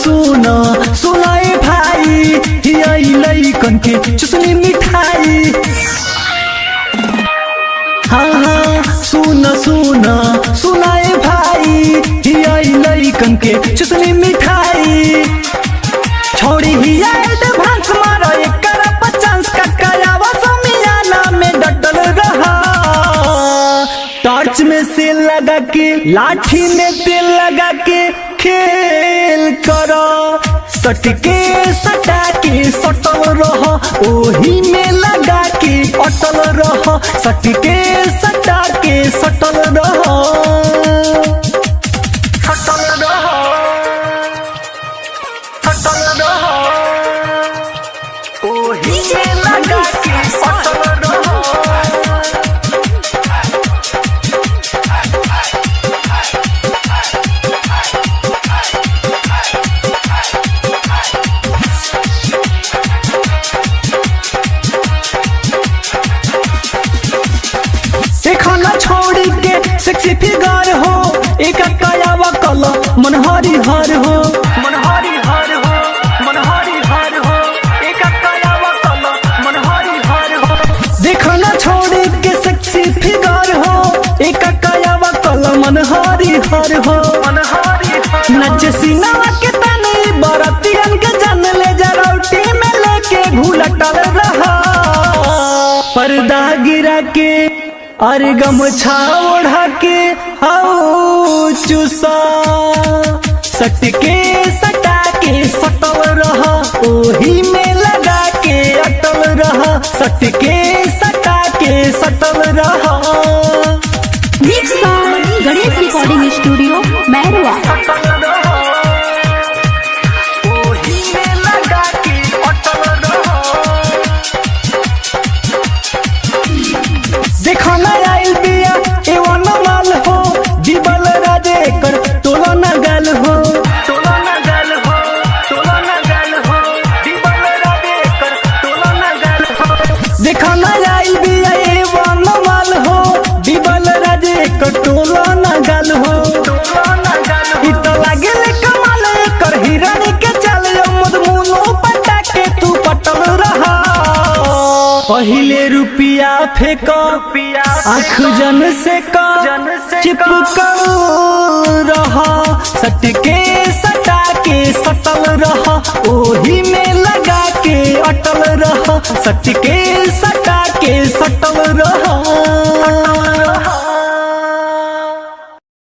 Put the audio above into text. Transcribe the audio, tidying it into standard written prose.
सुना सुनाए भाई यही लइकन के चुसनी मिठाई। हाँ हाँ सुना सुना सुनाए भाई यही लइकन के चुसनी मिठाई। छोड़ी ही एडवांस मारो एकर 50 का करावा समियाना में डटल रहा। टॉर्च में सेल लगा के लाठी में तेल लगा के खेल करो। सटके सटा के सटल रहो ओही में लगा के अटल रहो। सटके सटा के सटल रहो सटल रहो सटल रहो ओही में लगा के सटल रहो। छोड़ी के सेक्सी फिगर हो एक कायावा कला मन हरी हर हो मन हरी हर हो मन हरी हर हो एक कायावा कला मन हरी हर हो। देखो ना छोड़ी के सेक्सी फिगर हो एक कायावा कला मन हरी हर हो मन हरी हर। नच सीनावा के तनी बरतियन के जान ले जरौटी में लेके घुलटल रहा। पर्दा गिरा के अरे गमछा ओढ़ा के हाउ चुसा। सटके सटा के सटल रहा ओही में लगा के अटल रहा। सटके सटा के सटल रहा। Mix by Ganesh recording studio Mairwa. देखो ना आइल बिया एवन माल हो जीवल राजे कर तोला ना गाल हो तोला ना गाल हो तोला ना गाल हो जीवल राजे कर तोला ना गाल हो। देखो ना आइल बिया एवन माल हो जीवल राजे कर तोला ना गाल हो तोला ना गाल हो। इत लागेल कमाल कर हिरनी के चल मुद मुनो पटा के तू पटल रहा। पहिले रुपिया फेंको आँख जन से चिपका रहा। सटके सटा के सटल रहा ओही में लगा के अटल रहा। सटके सटा के सटल रहा।